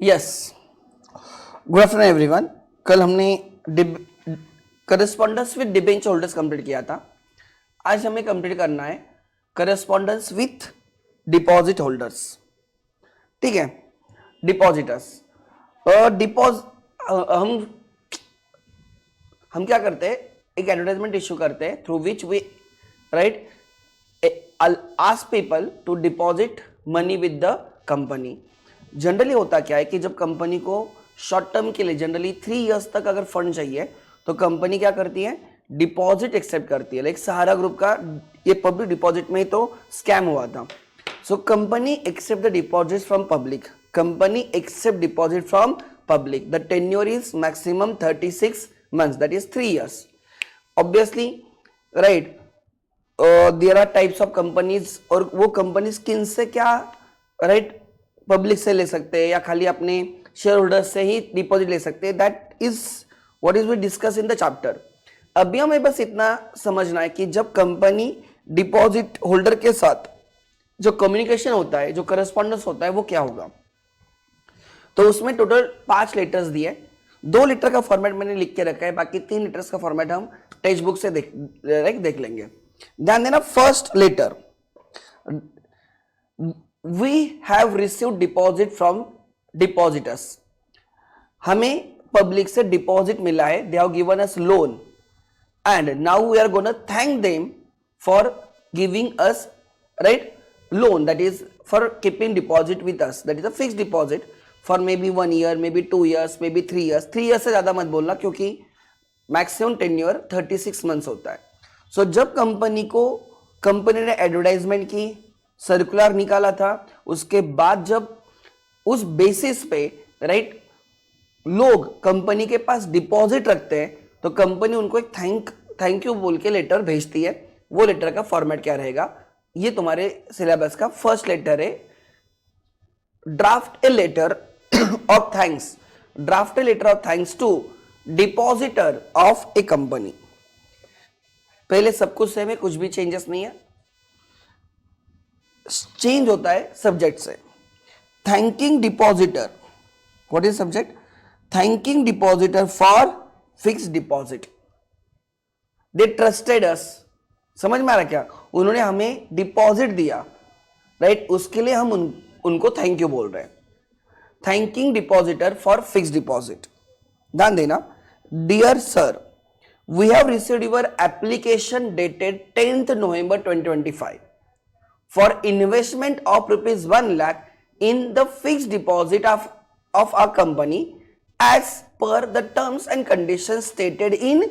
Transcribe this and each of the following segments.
Yes, good afternoon everyone. कल हमने correspondence with debenture holders complete किया था। आज हमें कंप्लीट करना है करस्पॉन्डेंस विथ डिपॉजिट होल्डर्स। ठीक है, डिपॉजिटर्स। हम क्या करते हैं, एक एडवर्टाइजमेंट इशू करते हैं through which we right ask people to deposit money with the company. Generally होता क्या है कि जब कंपनी को शॉर्ट टर्म के लिए जनरली 3 इयर्स तक अगर फंड चाहिए तो कंपनी क्या करती है, डिपॉजिट एक्सेप्ट करती है। लाइक सहारा ग्रुप का ये पब्लिक डिपॉजिट में तो स्कैम हुआ था। So company accept the deposit from public, company accept deposit from public. The tenure is maximum 36 months, that is 3 years. Obviously, right, there are types of companies, और वो companies किन से क्या right public से ले सकते हैं या खाली अपने शेयर होल्डर्स से ही डिपॉजिट ले सकते हैं। That is what is we discuss in the chapter. अभी हमें बस इतना समझना है कि जब कंपनी डिपॉजिट होल्डर के साथ जो कम्युनिकेशन होता है, जो करस्पॉन्डेंस होता है, वो क्या होगा। तो उसमें टोटल 5 लेटर्स दिए। 2 लेटर का फॉर्मेट मैंने लिख के रखा है, बाकी 3 लेटर्स का फॉर्मेट हम टेक्स्ट बुक से देख लेंगे। ध्यान देना, first letter, we have received deposit from depositors. हमें पब्लिक से डिपॉजिट मिला है, they have given us loan and now we are gonna thank them for giving us right loan, that is for keeping deposit with us, that is a fixed deposit for may be 1 year, may be 2 years, may be 3 years। 3 years से ज्यादा मत बोलना क्योंकि maximum tenure 36 months होता है। सो जब company ने advertisement की, सर्कुलर निकाला था, उसके बाद जब उस बेसिस पे राइट लोग कंपनी के पास डिपॉजिट रखते हैं तो कंपनी उनको एक थैंक यू बोल के लेटर भेजती है। वो लेटर का फॉर्मेट क्या रहेगा, ये तुम्हारे सिलेबस का फर्स्ट लेटर है। Draft a letter of thanks, draft a letter of thanks to depositor of a company। पहले सब कुछ सेम है, कुछ भी चेंजेस नहीं है। चेंज होता है सब्जेक्ट से। Thanking depositor, what is subject, thanking depositor for fixed deposit. They trusted अस, समझ में आ रहा क्या, उन्होंने हमें डिपॉजिट दिया राइट, उसके लिए हम उनको थैंक यू बोल रहे हैं। Thanking depositor for fixed deposit. ध्यान देना, dear sir, we have received your application dated 10th November 2025 for investment of ₹1 lakh in the fixed deposit of our company as per the terms and conditions stated in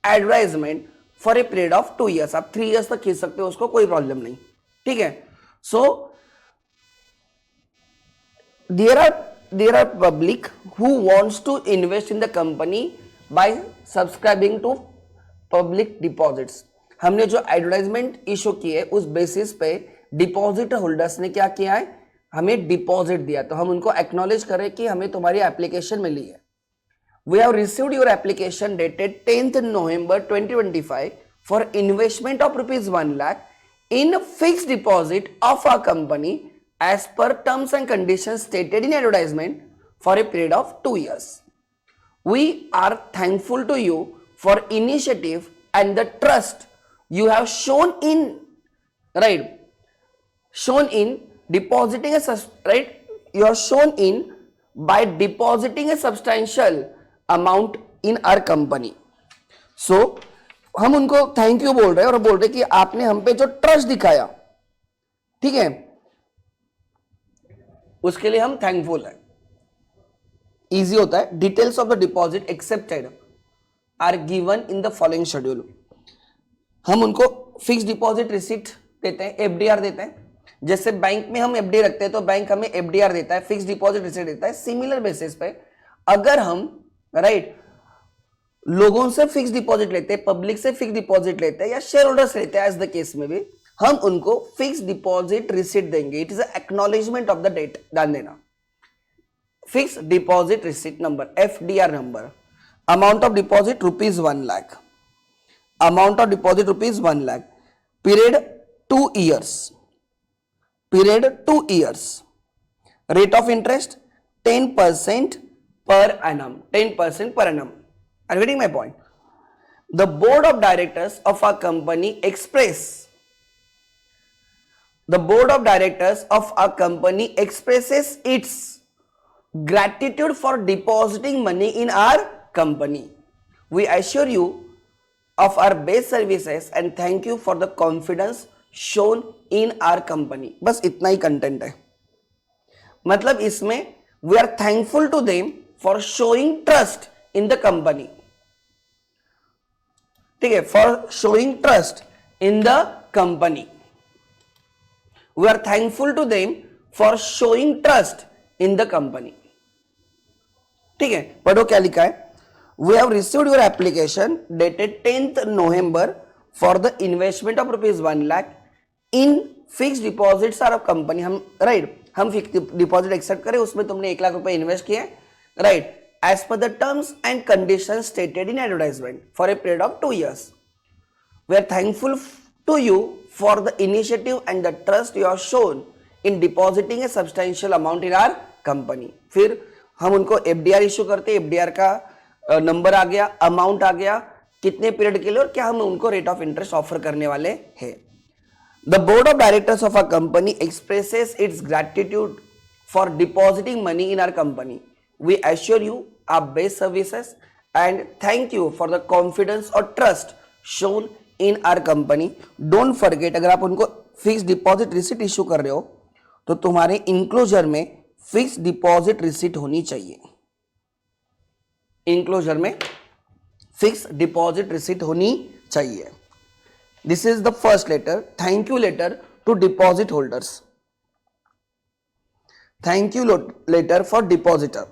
advertisement for a period of 2 years। आप 3 years तक खींच सकते हो उसको, कोई problem नहीं। ठीक है, सो there are public who wants to invest in the company by subscribing to public deposits। हमने जो एडवर्टाइजमेंट इशू की है उस बेसिस पे डिपॉजिट होल्डर्स ने क्या किया है, हमें डिपॉजिट दिया, तो हम उनको एक्नॉलेज करें कि हमें तुम्हारी एप्लीकेशन मिली है। We have received your application dated 10th November 2025 for investment of ₹1 lakh in fixed deposit of our company as per terms and conditions stated in advertisement for a period of 2 years। We are thankful to you for initiative and the trust you have shown in depositing you have shown in by depositing a substantial amount in our company। So हम उनको thank you बोल रहे हैं और बोल रहे हैं कि आपने हम पे जो ट्रस्ट दिखाया, ठीक है, उसके लिए हम थैंकफुल हैं। इजी होता है। Details of the deposit accepted are given in the following schedule. हम उनको फिक्स डिपॉजिट रिसीट देते हैं, एफडीआर देते हैं। जैसे बैंक में हम एफडी रखते हैं तो बैंक हमें एफडीआर देता है, फिक्स डिपॉजिट रिसीट देता है। सिमिलर बेसिस पे अगर हम लोगों से फिक्स डिपॉजिट लेते हैं, पब्लिक से फिक्स डिपॉजिट लेते हैं या शेयर होल्डर्स लेते हैं, एज द केस में भी हम उनको फिक्स डिपॉजिट रिसीट देंगे। It is acknowledgement of the date. ध्यान देना, fix deposit receipt number, FDR number, amount of deposit ₹1 lakh, amount of deposit ₹1 lakh, period 2 years, period 2 years, rate of interest 10% per annum. 10% per annum. Are you getting my point? The board of directors of a company expresses its gratitude for depositing money in our company. We assure you of our best services and thank you for the confidence shown in our company. बस इतना ही content है. मतलब इसमें we are thankful to them for showing trust in the company. ठीक है, for showing trust in the company. We are thankful to them for showing trust in the company. ठीक है, पढ़ो क्या लिखा है. We have received your application dated 10th November for the investment of rupees 1 lakh in fixed deposits are of company. हम right हम fix deposit accept करें, उसमें तुमने 1 लाख रुपए इन्वेस्ट किए, right, as per the terms and condition stated in advertisement for a period of 2 years. We are thankful to you for the initiative and the trust you have shown in depositing a substantial amount in our company. फिर हम उनको FDR issue करते हैं, FDR का number आ गया, amount आ गया, कितने period के लिए और क्या हम उनको रेट ऑफ इंटरेस्ट ऑफर करने वाले हैं. The board of directors of a company expresses its gratitude for depositing money in our company. We assure you our best services and thank you for the confidence और trust shown in our company. Don't forget, अगर आप उनको fix deposit receipt issue कर रहे हो तो तुम्हारे enclosure में फिक्स डिपॉजिट रिसिट होनी चाहिए. इंक्लोजर में फिक्स डिपॉजिट रिसिट होनी चाहिए. This is the first letter, thank you letter to deposit holders. Thank you letter for depositor.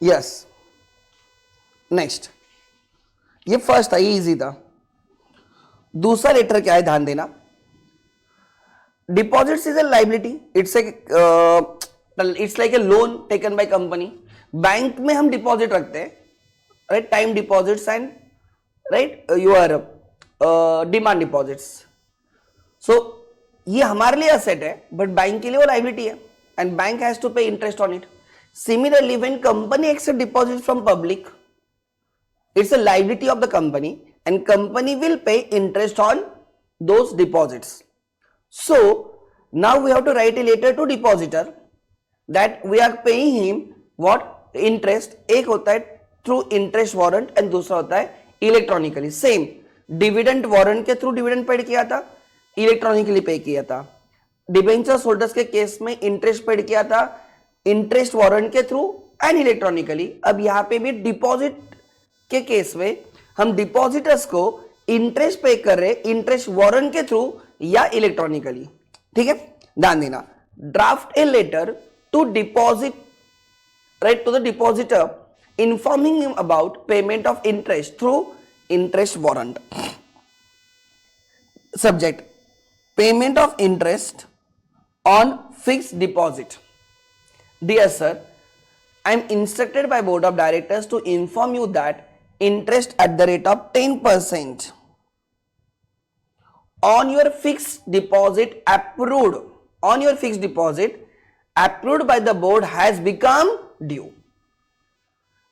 Yes, next, ये फर्स्ट था, ये इजी था. दूसरा लेटर क्या है, ध्यान देना. Deposits is a liability, it's like a loan taken by company. Bank में हम डिपॉजिट रखते हैं, right, time deposits and right your demand deposits. So ये हमारे लिए असेट है, बट बैंक के लिए वो लाइबिलिटी है and bank has to pay interest on it. Similarly when company accept deposit from public, it's a liability of the company and company will pay interest on those deposits. So now we have to write a letter to depositor that we are paying him what interest. एक होता है through interest warrant and दूसरा होता है electronically. Same dividend warrant के through dividend paid किया था, electronically pay किया था. डिबेंचर्स होल्डर्स के केस में इंटरेस्ट पेड किया था इंटरेस्ट वारंट के थ्रू एंड इलेक्ट्रॉनिकली. अब यहाँ पे भी डिपॉजिट के केस में हम डिपॉजिटर्स को इंटरेस्ट पे कर रहे इंटरेस्ट वारंट के थ्रू या इलेक्ट्रॉनिकली. ठीक है, ध्यान देना. Draft a letter to deposit, right, to the depositor informing him about payment of interest through interest warrant. Subject, payment of interest on fixed deposit. Dear sir, I am instructed by board of directors to inform you that interest at the rate of 10% on your fixed deposit approved by the board has become due.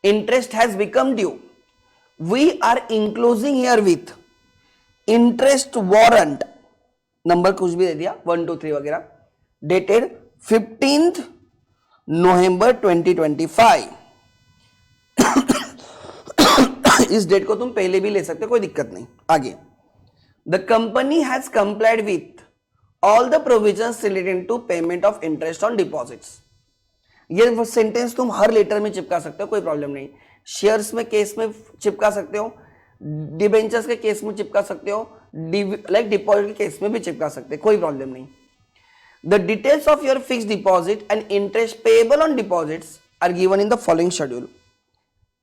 Interest has become due. We are enclosing here with interest warrant, number कुछ भी दे दिया 1 2 3 वगैरह, dated 15th November 2025. इस date को तुम पहले भी ले सकते हो, कोई दिक्कत नहीं. आगे, the company has complied with all the provisions related to payment of interest on deposits. ये सेंटेंस तुम हर लेटर में चिपका सकते हो, कोई प्रॉब्लम नहीं. शेयर्स में केस में चिपका सकते हो, डिबेंचर्स के केस में चिपका सकते हो, लाइक डिपॉजिट के केस में भी चिपका सकते हो, कोई प्रॉब्लम नहीं. The details of your fixed deposit and interest payable on deposits are given in the following schedule.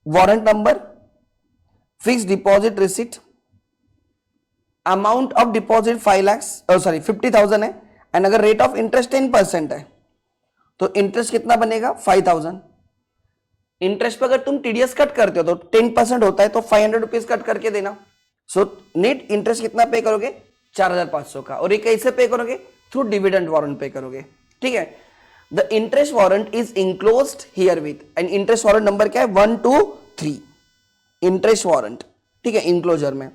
Warrant number, fixed deposit receipt, amount of deposit 5 lakhs, 50,000 है, and अगर rate of interest 10% है तो interest कितना बनेगा 5,000. Interest पर अगर तुम TDS cut करते हो तो 10% होता है, तो 500 रुपीज कट करके देना. सो नेट इंटरेस्ट कितना पे करोगे 4,500 का. और ये कैसे पे करोगे, थ्रू डिविडेंड वारंट पे करोगे, ठीक है। The interest warrant is enclosed here with, and interest warrant number क्या है 1 2 3, इंटरेस्ट वारंट, ठीक है, इंक्लोजर में।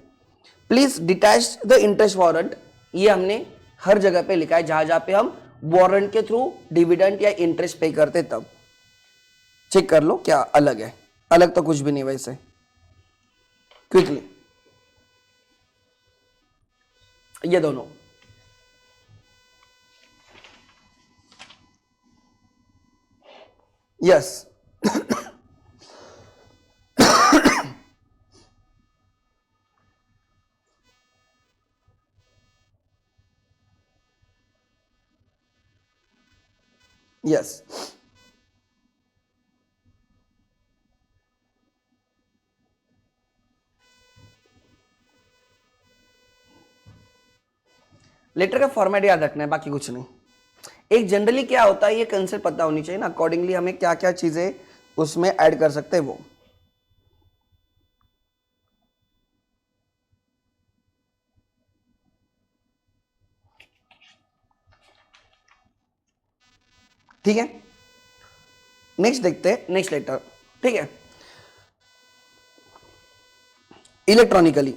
Please detach the interest warrant, ये हमने हर जगह पे लिखा है जहां जहां पे हम वारंट के थ्रू डिविडेंड या इंटरेस्ट पे करते तब। चेक कर लो क्या अलग है, अलग तो कुछ भी नहीं वैसे। क्विकली ये दोनों, यस यस लेटर का फॉर्मेट याद रखना है, बाकी कुछ नहीं। एक जनरली क्या होता है ये कंसेप्ट पता होनी चाहिए ना, अकॉर्डिंगली हमें क्या क्या चीजें उसमें ऐड कर सकते हैं वो। ठीक है, नेक्स्ट देखते हैं, नेक्स्ट लेटर, ठीक है। Electronically,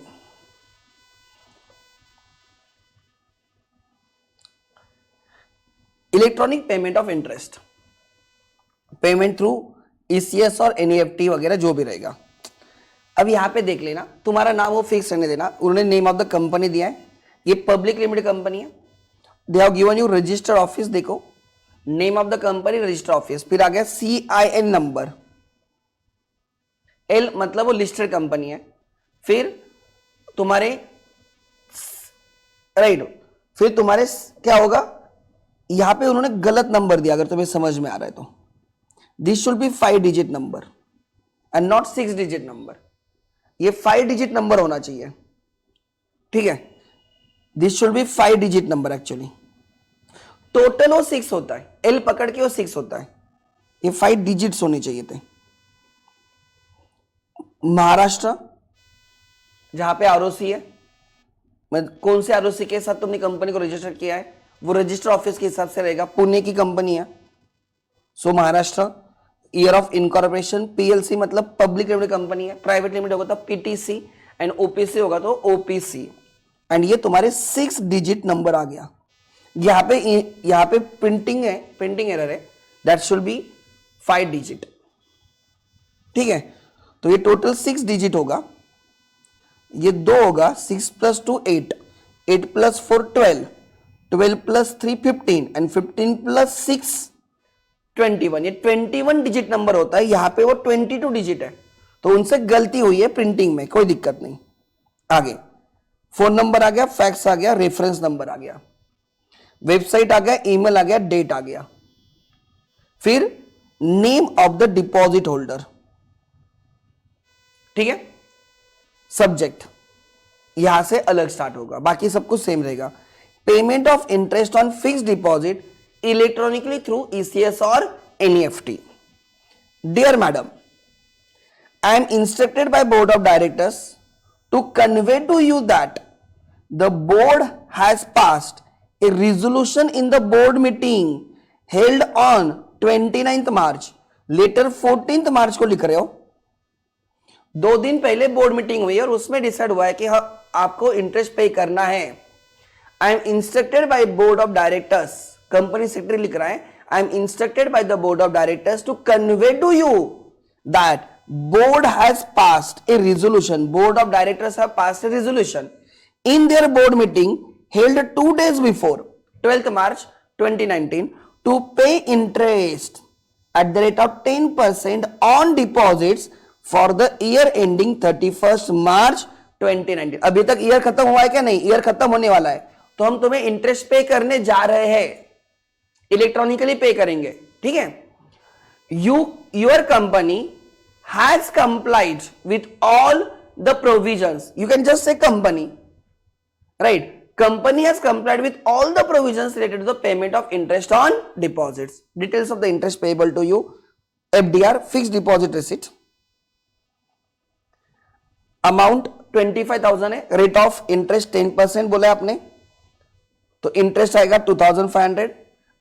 electronic payment of interest, payment through ECS और एनईएफटी वगैरह जो भी रहेगा। अब यहां पे देख लेना, तुम्हारा नाम वो फिक्स रहने देना। उन्होंने नेम ऑफ द कंपनी दिया है, ये पब्लिक लिमिटेड कंपनी है। They have given you registered office, देखो name of the company registered office, फिर आ गया CIN नंबर, L मतलब वो लिस्टेड कंपनी है। फिर तुम्हारे राइट, फिर तुम्हारे क्या होगा, यहां पे उन्होंने गलत नंबर दिया, अगर तुम्हें समझ में आ रहा है तो। This should be 5 digit number and not 6 digit number, ये 5 डिजिट नंबर होना चाहिए, ठीक है। This should be 5 digit number actually. Total वो 6 होता है, एल पकड़ के वो 6 होता है, ये 5 डिजिट्स होने चाहिए थे। महाराष्ट्र जहां पे आरओसी है, कौन से आरओसी के साथ तुमने कंपनी को रजिस्टर किया है वो रजिस्टर ऑफिस के हिसाब से रहेगा, पुणे की कंपनी है, so Maharashtra. Year of incorporation PLC मतलब पब्लिक लिमिटेड कंपनी है, प्राइवेट लिमिटेड होगा तो PTC, एंड OPC होगा तो OPC। एंड ये तुम्हारे 6 डिजिट नंबर आ गया। यहां पे प्रिंटिंग है, प्रिंटिंग एरर है, दैट शुड बी 5 डिजिट, ठीक है। तो ये टोटल 6 डिजिट होगा, ये 2 होगा, 6 + 2 8, 8 + 4 12, 12 + 3 15, एंड 15 + 6 21। ये 21 डिजिट नंबर होता है, यहां पे वो 22 डिजिट है, तो उनसे गलती हुई है प्रिंटिंग में, कोई दिक्कत नहीं। आगे फोन नंबर आ गया, फैक्स आ गया, रेफरेंस नंबर आ गया, वेबसाइट आ गया, ईमेल आ गया, डेट आ गया। फिर name of the deposit holder, ठीक है। सब्जेक्ट यहां से अलग स्टार्ट होगा, बाकी सब कुछ सेम रहेगा। Payment of interest on fixed deposit electronically through ECS और NEFT। Dear madam, I am instructed by board of directors to convey to you that the board has passed a resolution in the board meeting held on 29th March, letter 14th March को लिख रहे हो, 2 दिन पहले board meeting हुई और उसमें decide हुआ है कि आपको इंटरेस्ट पे करना है। I am instructed by board of directors, company secretary लिख रहा है, I am instructed by the board of directors to convey to you that board has passed a resolution, board of directors have passed a resolution in their board meeting held 2 days before 12th March 2019 to pay interest at the rate of 10% on deposits for the year ending 31st March 2019। अभी तक year खत्म हुआ है क्या? नहीं, year खत्म होने वाला है, तो हम तुम्हें इंटरेस्ट पे करने जा रहे हैं, इलेक्ट्रॉनिकली पे करेंगे, ठीक है। Your company has complied with all the provisions, you can just say company, right? Company has complied with all the provisions related to the payment of interest on deposits. Details of the interest payable to you, FDR, fixed deposit receipt, amount 25,000 है, rate of interest 10% बोला है आपने, तो interest आएगा 2500।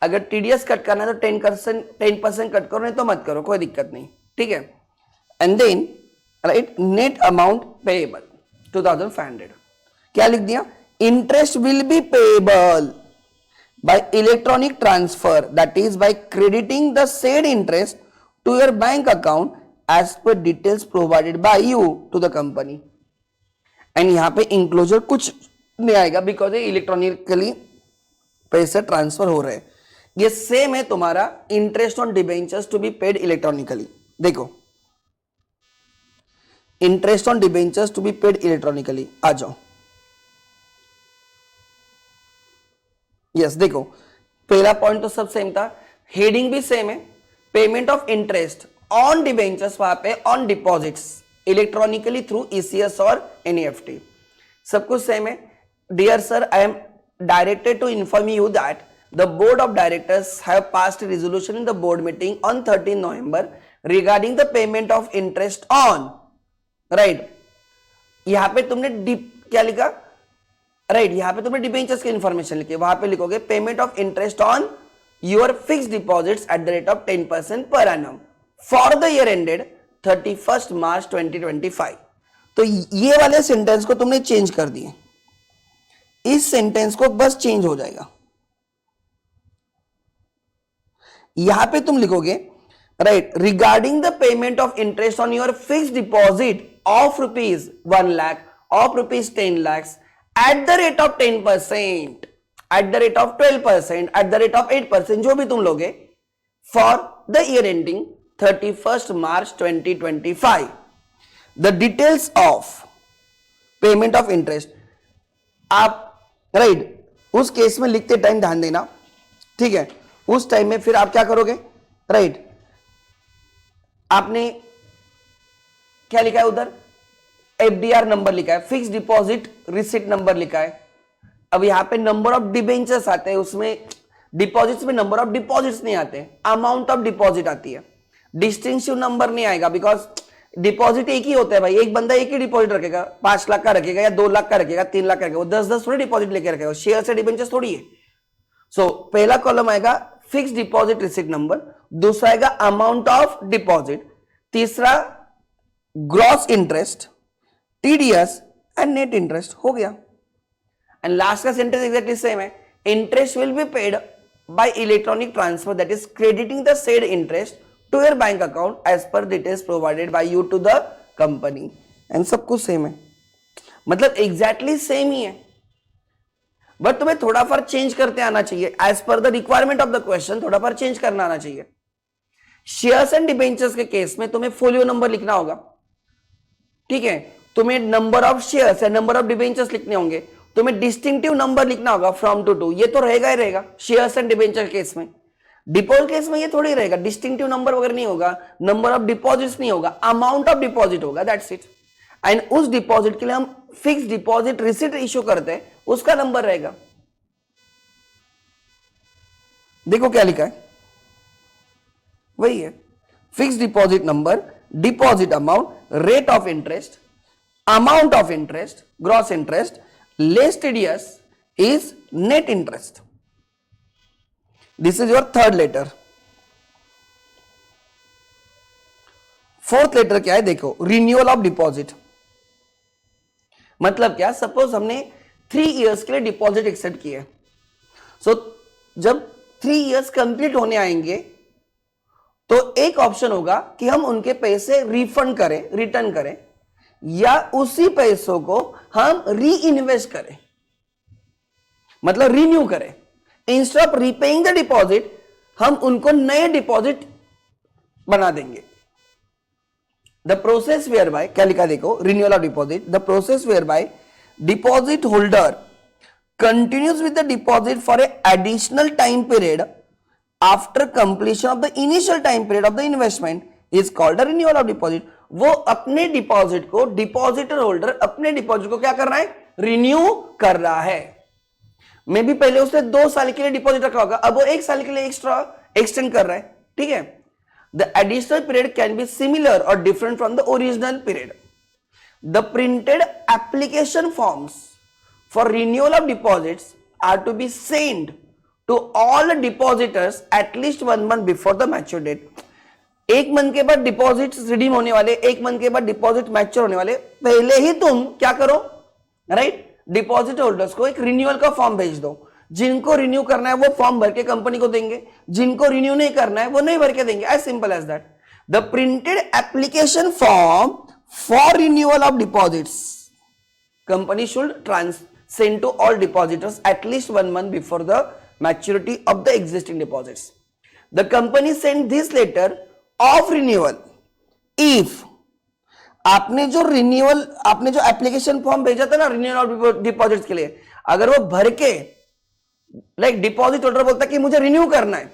अगर TDS cut करना है तो 10% कट करो, नहीं तो मत करो, कोई दिक्कत नहीं, ठीक है। And then right net amount payable 2500, क्या लिख दिया, interest will be payable by electronic transfer, that is by crediting the said interest to your bank account as per details provided by you to the company। And यहां पे enclosure कुछ नहीं आएगा because ये electronically पैसे transfer हो रहे हैं। ये सेम है तुम्हारा interest on debentures to be paid electronically. देखो interest on debentures to be paid electronically, आ जाओ। यस देखो पहला पॉइंट तो सब सेम था, हेडिंग भी सेम है, payment of interest on debentures, वहां पे on deposits electronically through ECS और एनईएफटी, सब कुछ सेम है। Dear sir, I am directed to inform you that the board of directors have passed resolution in the board meeting on 13 November regarding the payment of interest on, right. यहां पे तुमने क्या लिखा, right यहां पे तुमने debentures की information लिखी, वहां पे लिखोगे payment of interest on your fixed deposits at the rate of 10% per annum for the year ended 31 मार्च 2025। तो ये वाले सेंटेंस को तुमने चेंज कर दिए, इस सेंटेंस को बस चेंज हो जाएगा। यहां पे तुम लिखोगे right regarding the payment of interest on your fixed deposit of ₹1 lakh of ₹10 lakhs at the rate of 10%, at the rate of 12%, at the rate of 8%, जो भी तुम लोगे for the year ending 31st March 2025। The details of payment of interest, आप right उस case में लिखते time ध्यान देना, ठीक है। उस टाइम में फिर आप क्या करोगे, राइट आपने क्या लिखा है उधर, एफडीआर नंबर लिखा है, फिक्स डिपॉजिट रिसिट नंबर लिखा है। अब यहां पे नंबर ऑफ डिबेंचर्स आते हैं, उसमें डिपॉजिट्स में नंबर ऑफ डिपॉजिट्स नहीं आते, अमाउंट ऑफ डिपॉजिट आती है। डिस्टिंक्टिव नंबर नहीं आएगा बिकॉज डिपॉजिट एक ही होता है भाई, एक बंदा एक ही डिपॉजिट रखेगा, 5 लाख का रखेगा या 2 लाख का रखेगा, 3 लाख का रखेगा, वो 10-10 थोड़ी डिपॉजिट लेके रखेगा, शेयर से डिबेंचर्स थोड़ी है। सो पहला कॉलम आएगा फिक्स डिपॉजिट रिसिट नंबर, दूसरा आएगा अमाउंट ऑफ डिपॉजिट, तीसरा gross interest, TDS and net interest, हो गया। एंड लास्ट का सेंटेंस एग्जैक्टली सेम है, interest will be paid by electronic transfer that is crediting the said interest to your bank account as per details provided by you to the company. And सब कुछ same है, मतलब exactly same ही है, but तुम्हें थोड़ा फर्क change करते आना चाहिए as per the requirement of the question, थोड़ा फर्क चेंज करना आना चाहिए। शेयर्स एंड डिबेंचर्स के केस में तुम्हें फोलियो नंबर लिखना होगा, ठीक है। तुम्हें नंबर ऑफ शेयर्स या नंबर ऑफ डिबेंचर्स लिखने होंगे, तुम्हें डिस्टिंक्टिव नंबर लिखना होगा फ्रॉम टू, ये तो रहेगा ही रहेगा शेयर्स एंड डिबेंचर केस में। डिपॉजिट केस में ये थोड़ी रहेगा, डिस्टिंक्टिव नंबर वगैरह नहीं होगा, नंबर ऑफ डिपॉजिट्स नहीं होगा, अमाउंट ऑफ डिपॉजिट होगा, दैट्स इट। एंड उस डिपॉजिट के लिए हम फिक्स डिपॉजिट रिसिट इश्यू करते हैं, उसका नंबर रहेगा। देखो क्या लिखा है, वही है fix deposit number, deposit amount, rate of interest, amount of interest, gross interest, less TDS is net interest. This is your third letter. Fourth letter क्या है देखो, renewal of deposit। मतलब क्या, सपोज हमने 3 years के लिए डिपॉजिट एक्सेप्ट किया, सो जब 3 years कंप्लीट होने आएंगे तो एक ऑप्शन होगा कि हम उनके पैसे रिफंड करें, रिटर्न करें, या उसी पैसों को हम री इन्वेस्ट करें, मतलब रिन्यू करें। Instead of repaying the deposit हम उनको नए डिपॉजिट बना देंगे। द प्रोसेस वेयर बाय, क्या लिखा देखो, renewal of deposit, the process whereby deposit holder continues with the deposit for a additional time period after completion of the initial time period of the investment is called a renewal of deposit. वो अपने deposit को, depositor holder अपने deposit को क्या कर रहा है, renew कर रहा है। मे भी पहले उसने 2 साल के लिए डिपॉजिट रखा होगा, अब वो 1 साल के लिए एक्स्ट्रा एक्सटेंड कर रहा है, ठीक है। The additional period can be similar और different from the original period. The printed application forms for renewal of deposits are to be sent to all depositors at least 1 month before the mature date. 1 month के बाद deposit redeem होने वाले, 1 month के बाद deposit mature होने वाले, पहले ही तुम क्या करो, राइट, डिपॉजिट होल्डर्स को एक रिन्यूअल का फॉर्म भेज दो. जिनको रिन्यू करना है वो फॉर्म भर के कंपनी को देंगे, जिनको रिन्यू नहीं करना है वो नहीं भर के देंगे. As simple as that. The printed application form for renewal of deposits company should send to all depositors at least 1 month before the maturity of the existing deposits. The company send this letter of renewal if आपने जो application form भेजा था ना renewal of deposits के लिए, अगर वो भर के लाइक डिपॉजिट होल्डर बोलता कि मुझे रिन्यू करना है,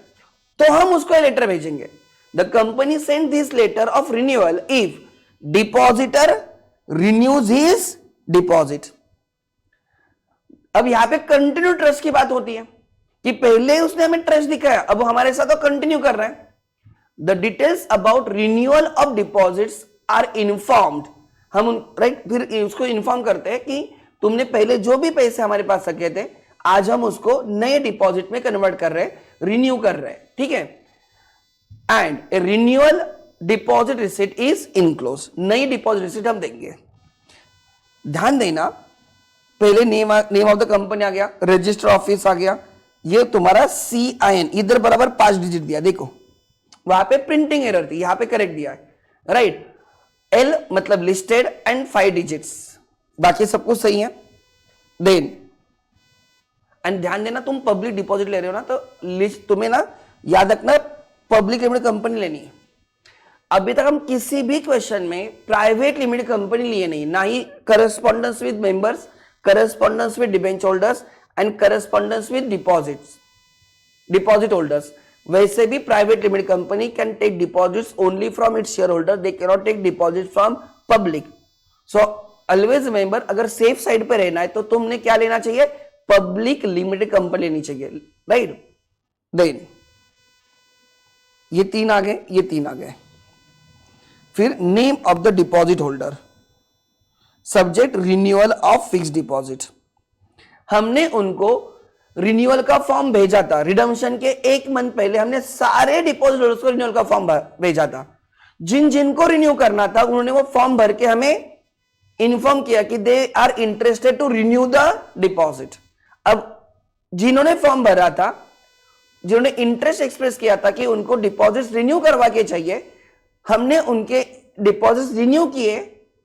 तो हम उसको लेटर भेजेंगे. The company send this letter of renewal if depositor renews his deposit. अब यहां पे कंटिन्यू ट्रस्ट की बात होती है कि पहले उसने हमें ट्रस्ट दिखाया, अब वो हमारे साथ तो कंटिन्यू कर रहा है. The details about renewal of deposits are informed. हम राइट फिर उसको इन्फॉर्म करते हैं कि तुमने पहले जो भी पैसे हमारे पास रखे थे, आज हम उसको नए डिपॉजिट में कन्वर्ट कर रहे हैं, रिन्यू कर रहे हैं. ठीक है. And A renewal deposit receipt is enclose. नई डिपॉजिट रिसिट हम देंगे. ध्यान देना, पहले नेम ऑफ द कंपनी आ गया, रजिस्टर ऑफिस आ गया, ये तुम्हारा CIN इधर बराबर 5 डिजिट दिया. देखो वहां पे प्रिंटिंग एरर थी, यहां पे करेक्ट दिया है, राइट. L मतलब लिस्टेड एंड 5 डिजिट्स, बाकी सब कुछ सही है. देन एंड ध्यान देना, तुम पब्लिक डिपॉजिट ले रहे हो ना, तो लिस्ट तुम्हें ना याद रखना पब्लिक लिमिटेड कंपनी लेनी है. अभी तक हम किसी भी क्वेश्चन में प्राइवेट लिमिटेड कंपनी लिए नहीं, ना ही correspondence with members, correspondence with debenture holders and correspondence with deposit holders. वैसे भी private limited company can take deposits only from its share holder, they can not take deposit from public. So always remember, अगर safe side पे रहना है तो तुमने क्या लेना चाहिए, पब्लिक लिमिटेड कंपनी लेनी चाहिए, राइट. देन ये 3 आ गए, ये 3 आ गए. फिर name of the deposit holder, subject renewal of fixed deposit. हमने उनको रिन्यूअल का फॉर्म भेजा था, रिडम्पशन के 1 मंथ पहले हमने सारे डिपॉजिट होल्डर्स को रिन्यूअल का फॉर्म भेजा था. जिनको रिन्यू करना था उन्होंने वो फॉर्म भर के हमें इन्फॉर्म किया कि they are interested to renew the deposit. अब जिन्होंने फॉर्म भरा था, जिन्होंने इंटरेस्ट एक्सप्रेस किया था कि उनको डिपॉजिट रिन्यू करवा के चाहिए, हमने उनके डिपॉजिट रिन्यू किए,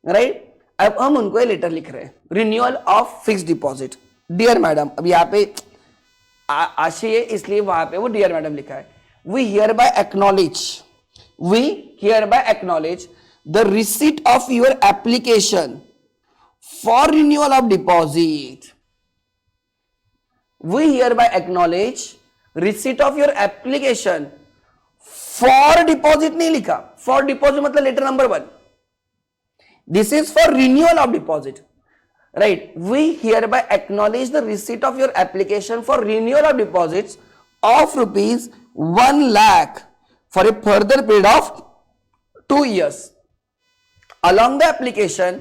राइट. अब हम उनको ये लेटर लिख रहे हैं, renewal of fixed deposit. Dear madam, अब यहाँ पे आशी है इसलिए वहां पे वो डियर मैडम लिखा है. We hereby acknowledge the receipt of your application for renewal of deposit. We hereby acknowledge receipt of your application for deposit नहीं लिखा, फॉर डिपॉजिट मतलब letter number 1. This is for renewal of deposit, right. We hereby acknowledge the receipt of your application for renewal of deposits of ₹1 lakh for a further period of 2 years. Along the application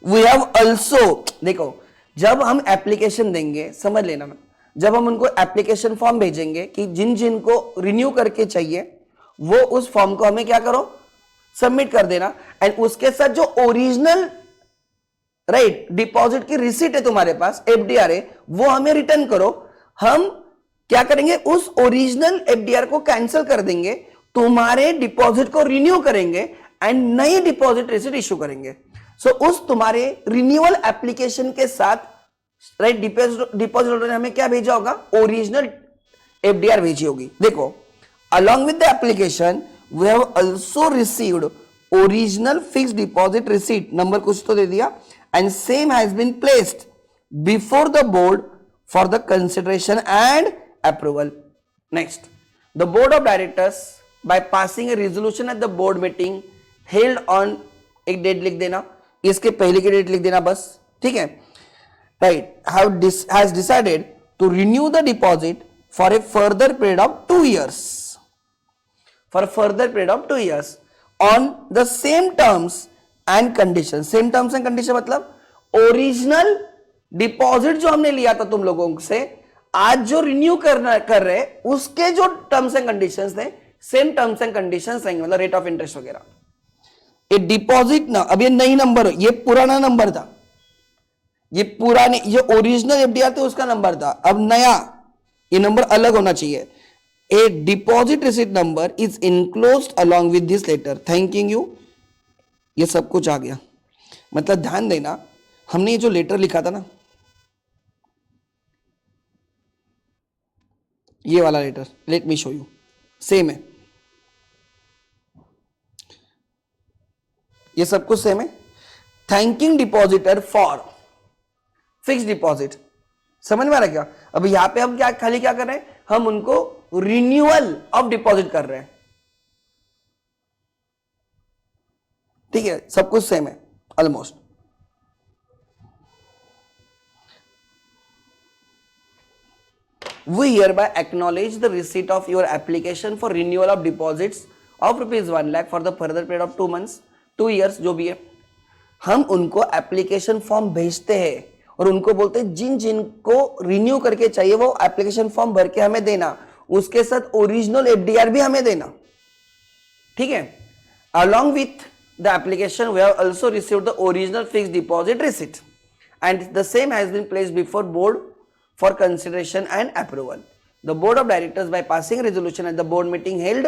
we have also, देखो जब हम application देंगे, समझ लेना, जब हम उनको application form भेजेंगे कि जिनको रिन्यू करके चाहिए वो उस फॉर्म को हमें क्या करो, सबमिट कर देना. एंड उसके साथ जो ओरिजिनल राइट डिपॉजिट की रिसीट है तुम्हारे पास, FDR है, वो हमें रिटर्न करो. हम क्या करेंगे, उस ओरिजिनल FDR को कैंसिल कर देंगे, तुम्हारे डिपॉजिट को रिन्यू करेंगे एंड नई डिपॉजिट रिसीट इश्यू करेंगे. सो उस तुम्हारे रिन्यूअल एप्लीकेशन के साथ राइट डिपॉजिट होल्डर ने हमें क्या भेजा होगा, ओरिजिनल FDR भेजी होगी. देखो, along with the application we have also received original fixed deposit receipt, number कुछ तो दे दिया, and same has been placed before the board for the consideration and approval. Next, the board of directors by passing a resolution at the board meeting held on, एक date लिख देना, इसके पहले की date लिख देना बस, ठीक है, right. has decided to renew the deposit for a further period of 2 years. For a further period of 2 years on the same terms and conditions. Same terms and conditions मतलब ओरिजिनल डिपॉजिट जो हमने लिया था तुम लोगों से, आज जो रिन्यू कर रहे उसके जो टर्म्स एंड कंडीशंस थे सेम टर्म्स एंड कंडीशंस रहेंगे, मतलब रेट ऑफ इंटरेस्ट वगैरह। ये डिपॉजिट ना, अब ये नई नंबर, ये पुराना नंबर था, ये पुराने जो ओरिजिनल एफडीआर थे उसका नंबर था, अब नया ये नंबर अलग होना चाहिए। A deposit receipt number is enclosed along with this letter thanking you. ये सब कुछ आ गया, मतलब ध्यान देना, हमने ये जो लेटर लिखा था ना, ये वाला letter, let me show you, same है, ये सब कुछ सेम है। Thanking depositor for fix deposit, समझ में आ रहा है क्या? अब यहां पे हम क्या खाली क्या कर रहे हैं, हम उनको रिन्यूअल ऑफ डिपॉजिट कर रहे हैं, ठीक है, सब कुछ सेम है almost. We hereby acknowledge the receipt of your application for renewal of deposits of ₹1 lakh for the further period of 2 months, 2 years, जो भी है। हम उनको एप्लीकेशन फॉर्म भेजते हैं और उनको बोलते हैं जिन जिनको रिन्यू करके चाहिए वो एप्लीकेशन फॉर्म भर के हमें देना, उसके साथ ओरिजिनल एफडीआर भी हमें देना, ठीक है। Along with the application we have also received the original fixed deposit receipt and the same has been placed before board for consideration and approval. The board of directors by passing resolution at the board meeting held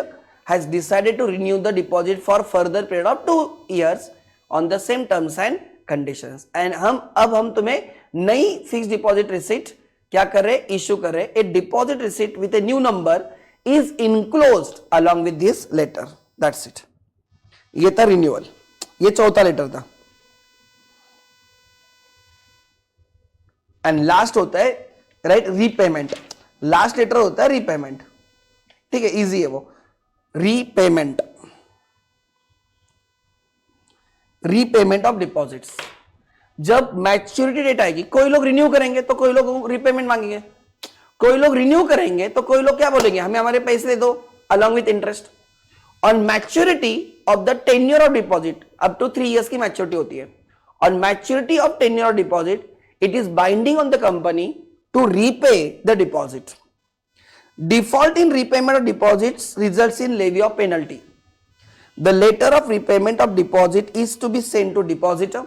has decided to renew the deposit for further period of 2 years on the same terms and conditions. And हम तुम्हें नई fix deposit receipt क्या कर रहे, issue कर रहे। A deposit receipt with a new number is enclosed along with this letter, that's it. ये था रिन्यूअल, ये चौथा लेटर था। एंड लास्ट होता है राइट रीपेमेंट, लास्ट लेटर होता है रीपेमेंट, ठीक है, इजी है वो। रीपेमेंट, रीपेमेंट ऑफ डिपॉजिट्स, जब मैच्योरिटी डेट आएगी, कोई लोग रिन्यू करेंगे तो कोई लोग रीपेमेंट मांगेंगे, कोई लोग रिन्यू करेंगे तो कोई लोग क्या बोलेंगे, हमें हमारे पैसे दे दो along with interest. On maturity of the tenure of deposit, up to 3 years की मैच्योरिटी होती है। On maturity of tenure of deposit it is binding on the company to repay the deposit. Default in repayment of deposits results in levy of penalty. The letter of repayment of deposit is to be sent to depositor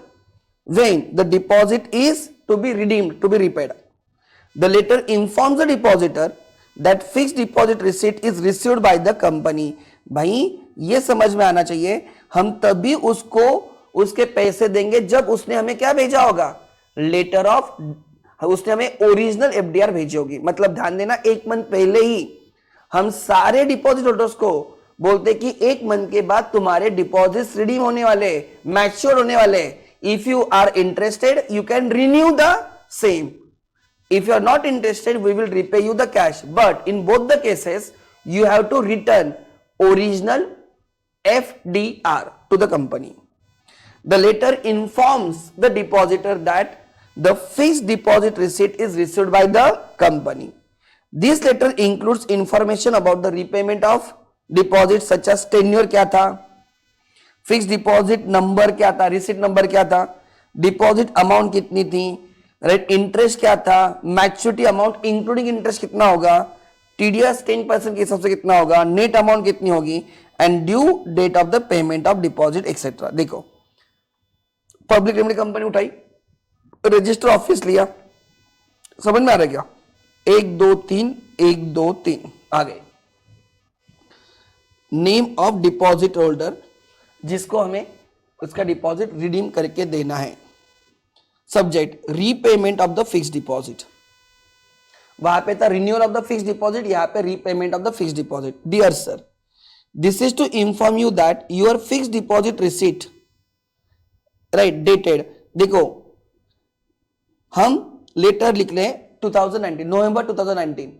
when the deposit is to be redeemed, to be repaid. The letter informs the depositor that fixed deposit receipt is received by the company. भाई ये समझ में आना चाहिए, हम तभी उसको उसके पैसे देंगे जब उसने हमें क्या भेजा होगा, लेटर ऑफ, उसने हमें ओरिजिनल एफडीआर भेजी होगी। मतलब ध्यान देना, 1 मंथ पहले ही हम सारे डिपॉजिट होल्डर्स को बोलते कि 1 मंथ के बाद तुम्हारे डिपॉजिट्स रिडीम होने वाले, मैच्योर होने वाले। If you are interested you can renew the same, if you are not interested we will repay you the cash, but in both the cases you have to return original FDR to the company. The letter informs the depositor that the fixed deposit receipt is received by the company. This letter includes information about the repayment of deposit such as tenure क्या था, fixed deposit number क्या था, receipt number क्या था, deposit amount कितनी थी, right, interest क्या था, maturity amount including interest कितना होगा, TDS 10% के हिसाब से कितना होगा, net amount कितनी होगी, and due date of the payment of deposit etc. देखो, पब्लिक लिमिटेड कंपनी उठाई, रजिस्टर ऑफिस लिया, समझ में आ रहा है क्या, 1 2 3 1 2 3 आ गए। नेम ऑफ डिपॉजिट होल्डर जिसको हमें उसका डिपॉजिट रिडीम करके देना है। Subject repayment of the fixed deposit, वहां पे था renewal of the fixed deposit, यहां पे repayment of the fixed deposit. Dear sir, this is to inform you that your fixed deposit receipt right dated, देखो हम लेटर लिख रहे हैं 2019 नवंबर 2019,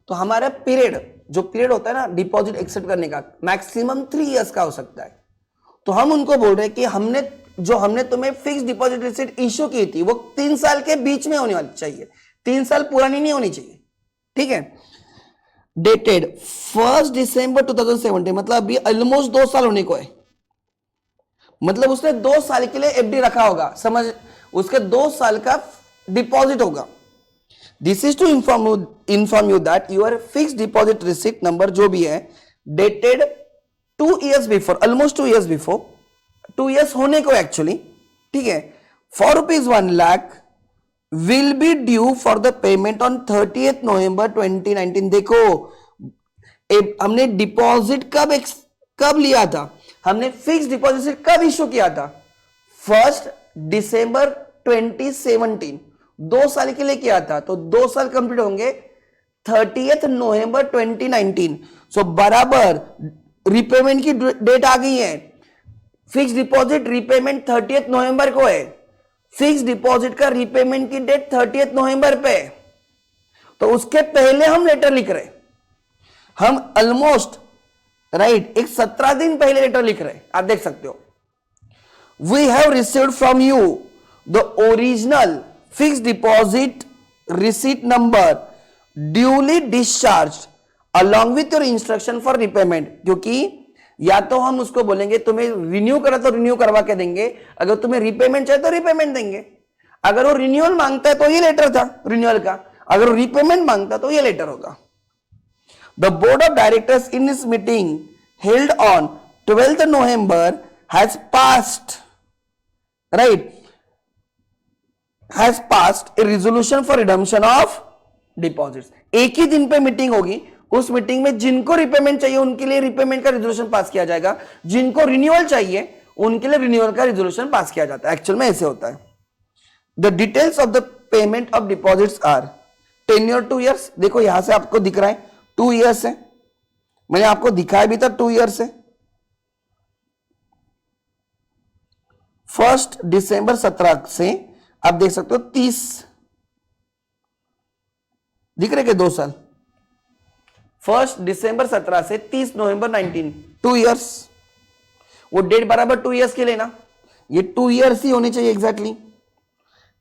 तो हमारा पीरियड जो पीरियड होता है ना डिपॉजिट एक्सेप्ट करने का मैक्सिमम 3 इयर्स का हो सकता है। तो हम उनको बोल रहे हैं कि हमने तुम्हें फिक्स डिपॉजिट रिसीट इश्यू की थी वो 3 साल के बीच में होने वाली चाहिए, 3 साल पुरानी नहीं होनी चाहिए, ठीक है। डेटेड 1 दिसंबर 2017, मतलब अभी ऑलमोस्ट 2 साल होने को है, मतलब उसने 2 साल के लिए एफडी रखा होगा, समझ, उसके 2 साल का डिपॉजिट होगा। This is to inform you that your fix deposit receipt number जो भी है dated 2 years before, almost 2 years before, 2 years होने को एक्चुअली, ठीक है, for ₹1,00,000 will be due for the payment on 30th November 2019। देखो हमने डिपॉजिट कब लिया था, हमने फिक्स डिपॉजिट कब इश्यू किया था, 1 December 2017, 2 साल के लिए किया था, तो 2 साल कंप्लीट होंगे 30th November 2019। सो बराबर रिपेमेंट की डेट आ गई है। Fix deposit repayment 30th November को है, फिक्स डिपॉजिट का रिपेमेंट की डेट 30th November पे है, तो उसके पहले हम लेटर लिख रहे, हम ऑलमोस्ट राइट एक 17 दिन पहले लेटर लिख रहे, आप देख सकते हो। We have received from you the original fix deposit receipt number duly discharge along with your instruction for repayment, क्योंकि या तो हम उसको बोलेंगे तुम्हें रिन्यू करा तो रिन्यू करवा के देंगे, अगर तुम्हें रिपेमेंट चाहिए तो रिपेमेंट देंगे। अगर वो रिन्यूअल मांगता है तो ये लेटर था रिन्यूअल का, अगर वो रिपेमेंट मांगता तो ये लेटर होगा। The board of directors in this meeting held on 12th November has passed a resolution for redemption of deposits। एक ही दिन पे मीटिंग होगी, उस मीटिंग में जिनको रिपेमेंट चाहिए उनके लिए रिपेमेंट का रेजोल्यूशन पास किया जाएगा, जिनको रिन्यूअल चाहिए उनके लिए रिन्यूअल का रेजोल्यूशन पास किया जाता है। एक्चुअल में ऐसे होता है। The details of the payment of deposits are tenure 2 years। देखो यहां से आपको दिख रहा है 2 years है, मैंने आपको दिखाया भी था 2 years है। 1 December 17 से आप देख सकते हो 30 दिख रहे के 2 साल, 1 December 17 से 30 November 19, 2 years। वो डेट बराबर 2 years के लेना, ये 2 years ही होने चाहिए exactly.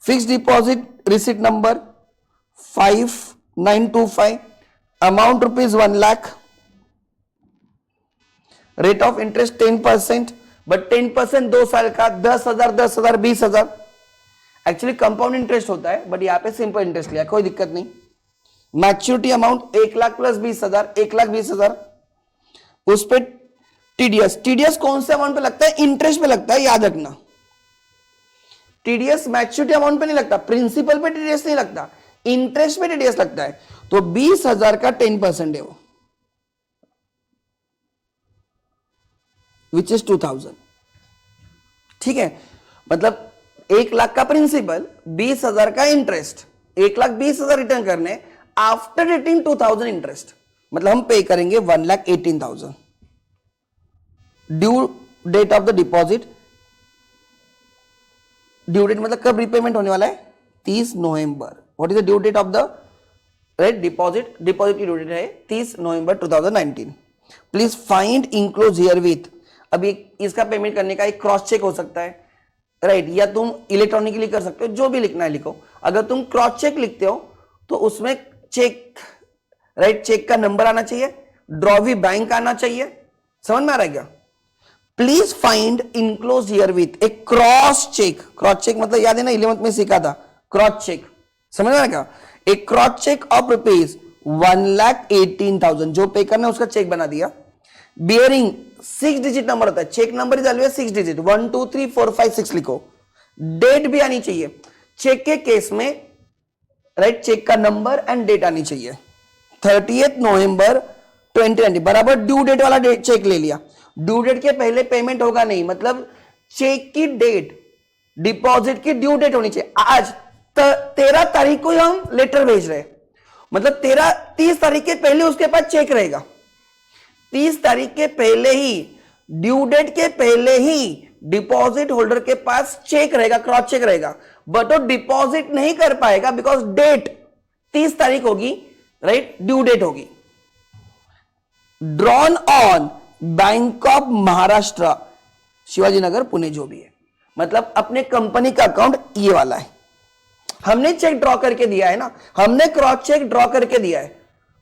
Fix deposit receipt number 5925, amount ₹1,00,000, rate of interest 10%, but 10% 2 साल का 10,000 10,000 20,000। एक्चुअली कंपाउंड इंटरेस्ट होता है, बट यहां पे सिंपल इंटरेस्ट लिया, कोई दिक्कत नहीं। Maturity amount 1,00,000 plus 20,000, 1,20,000। उस पर टीडीएस कौन से अमाउंट पे लगता है, इंटरेस्ट पे लगता है, याद रखना। टीडीएस मैच्योरिटी अमाउंट पे नहीं लगता, प्रिंसिपल पे टीडीएस नहीं लगता, इंटरेस्ट पे टीडीएस लगता है। तो 20,000 का 10% है वो, विच इज 2,000। ठीक है, मतलब 1,00,000 का प्रिंसिपल, 20,000 का इंटरेस्ट, 1,20,000 रिटर्न करने आफ्टर डेटिंग 2,000 इंटरेस्ट, मतलब हम पे करेंगे 1,18,000। Due date of the deposit, due date मतलब कब रिपेमेंट होने वाला है, 30 नवंबर। What is the due date of the right deposit, deposit की ड्यू डेट है 30 नवंबर 2019। Please find enclose herewith. अभी इसका पेमेंट करने का एक क्रॉस चेक हो सकता है, राइट, या तुम इलेक्ट्रॉनिकली कर सकते हो, जो भी लिखना है लिखो। अगर तुम क्रॉस चेक लिखते हो तो उसमें चेक, राइट, चेक का नंबर आना चाहिए, ड्रॉवी बैंक आना चाहिए, समझ में आ रहा है क्या। Please find enclose herewith a cross cheque. Cross cheque मतलब याद है ना, 11th में सीखा था क्रॉस चेक, समझ में आ रहा है क्या। ए क्रॉस चेक ऑफ ₹1,18,000 जो पे करना है उसका चेक बना दिया। बियरिंग 6 डिजिट नंबर होता है, cheque number is always 6 digit, 1 2 3 4 5 6 लिखो। डेट भी आनी चाहिए चेक के केस में, राइट, चेक का नंबर एंड डेट आनी चाहिए। 30th November 2020 बराबर ड्यू डेट वाला डेट चेक ले लिया। ड्यू डेट के पहले पेमेंट होगा नहीं, मतलब चेक की डेट, डिपॉजिट की ड्यू डेट होनी चाहिए। आज 13 तारीख को हम लेटर भेज रहे हैं, मतलब 30 तारीख के पहले उसके पास चेक रहेगा, 30 तारीख के पहले ही, ड्यू डेट के पहले ही डिपॉजिट होल्डर के पास चेक रहेगा, क्रॉस चेक रहेगा, बट वो डिपॉजिट नहीं कर पाएगा बिकॉज डेट 30 तारीख होगी, राइट, ड्यू डेट होगी। Drawn on bank of Maharashtra Shivaji Nagar Pune, जो भी है, मतलब अपने कंपनी का अकाउंट ये वाला है, हमने चेक ड्रॉ करके दिया है ना, हमने क्रॉस चेक ड्रॉ करके दिया है।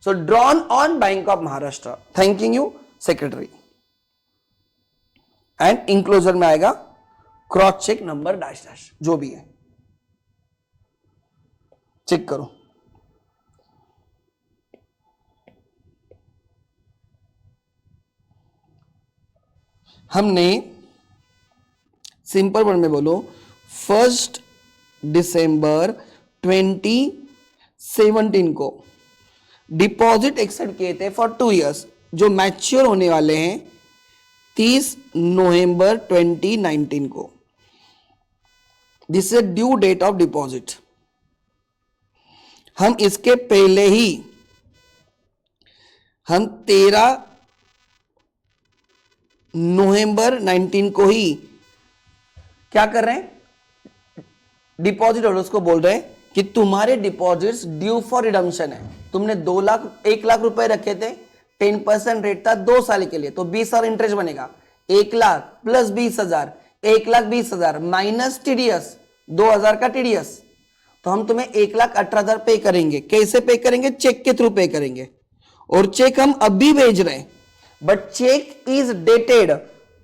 So drawn on bank of Maharashtra, thanking you secretary. And enclosure में आएगा cross cheque number dash dash, जो भी है, चेक करो। हमने सिंपल वर्ड में बोलो 1 दिसंबर 2017 को डिपॉजिट एक्सेप्ट किए थे फॉर 2 इयर्स, जो मैच्योर होने वाले हैं 30 नवंबर 2019 को। This is due date of deposit. हम इसके पहले ही हम 13 नवंबर 19 को ही क्या कर रहे हैं, डिपॉजिट होल्डर्स को बोल रहे हैं कि तुम्हारे डिपॉजिट्स ड्यू फॉर रिडम्पशन है। तुमने 1 लाख रुपए रखे थे, 10% रेट था 2 साल के लिए, तो 20,000 इंटरेस्ट बनेगा। 1 लाख प्लस 20,000, 1,20,000 माइनस टीडीएस, 2,000 का टीडीएस, तो हम तुम्हें 1,18,000 पे करेंगे। कैसे पे करेंगे? चेक के थ्रू पे करेंगे, और चेक हम अभी भेज रहे हैं, बट चेक इज डेटेड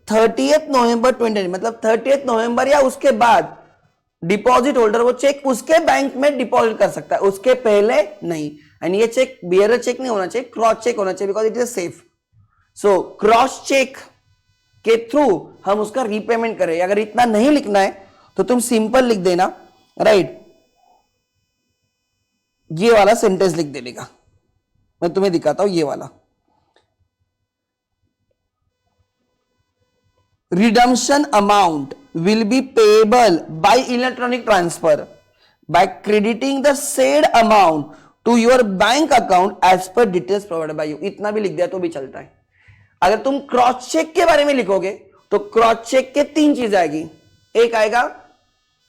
30 नवंबर 20, मतलब 30 नवंबर या उसके बाद डिपॉजिट होल्डर वो चेक उसके बैंक में डिपॉजिट कर सकता है, उसके पहले नहीं। एंड ये चेक बियरर चेक नहीं होना चाहिए, क्रॉस चेक होना चाहिए, because it is safe. So cross cheque के थ्रू हम उसका रीपेमेंट करें। अगर इतना नहीं लिखना है तो तुम सिंपल लिख देना, राइट, ये वाला सेंटेंस लिख देने का। मैं तुम्हें दिखाता हूं, ये वाला redemption amount will be payable by electronic transfer by crediting the said amount to your bank account as per details provided by you। इतना भी लिख दिया तो भी चलता है। अगर तुम क्रॉस चेक के बारे में लिखोगे तो क्रॉस चेक के 3 चीज आएगी। एक आएगा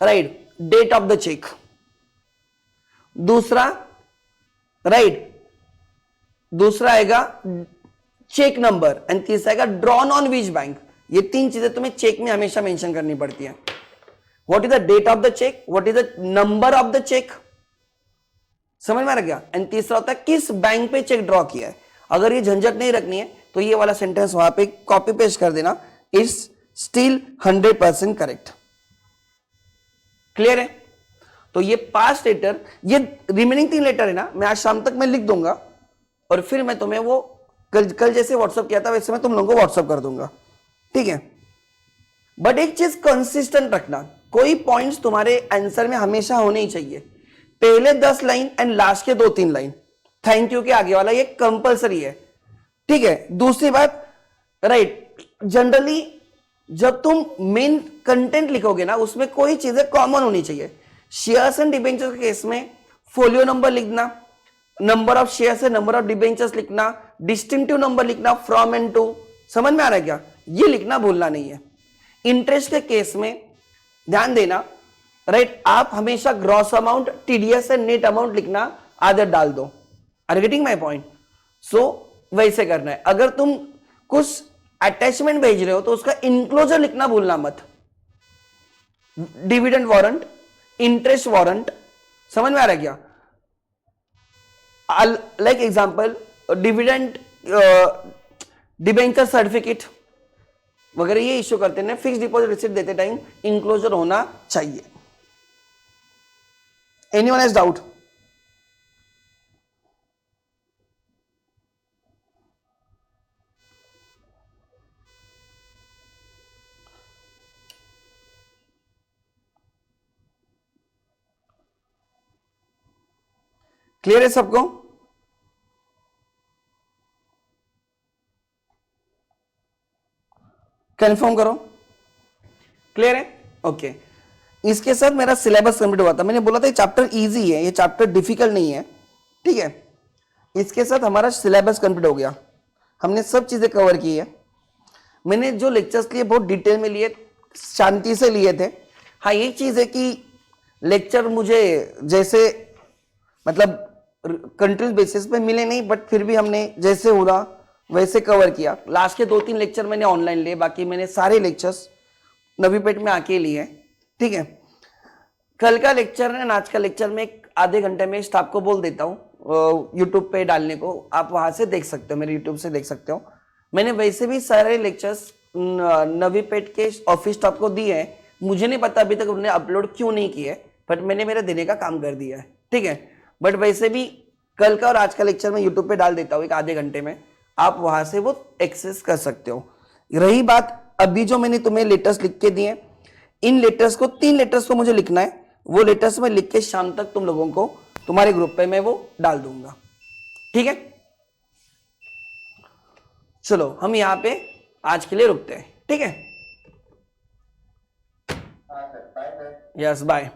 right date of the cheque, दूसरा आएगा चेक नंबर, एंड तीसरा आएगा ड्रॉन ऑन विच बैंक। ये 3 चीजें तुम्हें चेक में हमेशा मेंशन करनी पड़ती है। What is the date of the cheque, what is the number of the cheque, समझ में आ गया। एंड तीसरा होता है किस बैंक पे चेक ड्रॉ किया है। अगर ये झंझट नहीं रखनी है तो ये वाला सेंटेंस वहां पे कॉपी पेस्ट कर देना, इज स्टिल 100% करेक्ट। क्लियर है? तो ये पास्ट लेटर, ये रिमेनिंग 3 लेटर है ना, मैं आज शाम तक मैं लिख दूंगा, और फिर मैं तुम्हें वो कल जैसे व्हाट्सअप किया था वैसे मैं तुम लोगों को व्हाट्सअप कर दूंगा, ठीक है। बट एक चीज कंसिस्टेंट रखना, कोई पॉइंट्स तुम्हारे आंसर में हमेशा होने ही चाहिए। पहले 10 लाइन एंड लास्ट के 2-3 लाइन थैंक यू के आगे वाला, ये कंपलसरी है, ठीक है। दूसरी बात, राइट, जनरली जब तुम मेन कंटेंट लिखोगे ना, उसमें कोई चीजें कॉमन होनी चाहिए। शेयर्स एंड डिबेंचर्स के केस में फोलियो नंबर लिखना, नंबर ऑफ शेयर्स है, नंबर ऑफ डिबेंचर्स लिखना, डिस्टिंक्टिव नंबर लिखना फ्रॉम एंड टू, समझ में आ रहा है क्या? ये लिखना भूलना नहीं है। इंटरेस्ट के केस में ध्यान देना, राइट, आप हमेशा gross amount, TDS and net amount लिखना आदत डाल दो। Are getting my point? So वैसे करना है। अगर तुम कुछ अटैचमेंट भेज रहे हो तो उसका इंक्लोजर लिखना भूलना मत। डिविडेंड वारंट, इंटरेस्ट वारंट, समझ में आ रहा है क्या? Like example dividend debenture certificate वगैरह ये इश्यू करते हैं, फिक्स डिपॉजिट रिसीट देते टाइम इंक्लोजर होना चाहिए। Anyone has doubt? क्लियर है सबको? कंफर्म करो, क्लियर है? ओके। इसके साथ मेरा सिलेबस कंप्लीट हुआ था। मैंने बोला था ये चैप्टर इजी है, ये चैप्टर डिफिकल्ट नहीं है, ठीक है। इसके साथ हमारा सिलेबस कंप्लीट हो गया, हमने सब चीजें कवर की है। मैंने जो लेक्चर्स लिए बहुत डिटेल में लिए, शांति से लिए थे। हाँ, एक चीज है कि लेक्चर मुझे जैसे मतलब कंटिन्यूस बेसिस पे मिले नहीं, बट फिर भी हमने जैसे हुआ वैसे कवर किया। लास्ट के 2-3 लेक्चर मैंने ऑनलाइन लिए, बाकी मैंने सारे लेक्चर्स नवीपेट में आके लिए, ठीक है। कल का लेक्चर है, आज का लेक्चर में आधे घंटे में स्टाफ को बोल देता हूँ यूट्यूब पे डालने को, आप वहां से देख सकते हो, मेरे यूट्यूब से देख सकते हो। मैंने वैसे भी सारे लेक्चर्स नवीपेट के ऑफिस स्टाफ को दिए हैं। मुझे नहीं पता अभी तक उन्होंने अपलोड क्यों नहीं किए, बट मैंने मेरा देने का काम कर दिया है, ठीक है। बट वैसे भी कल का और आज का लेक्चर मैं यूट्यूब पे डाल देता हूँ एक आधे घंटे में, आप वहां से वो एक्सेस कर सकते हो। रही बात अभी जो मैंने तुम्हें लेटर्स लिख के दिए, इन लेटर्स को 3 लेटर्स को मुझे लिखना है, वो लेटर्स मैं लिख के शाम तक तुम लोगों को तुम्हारे ग्रुप पे मैं वो डाल दूंगा, ठीक है? चलो हम यहाँ पे आज के लिए रुकते हैं, ठीक है? Yes bye.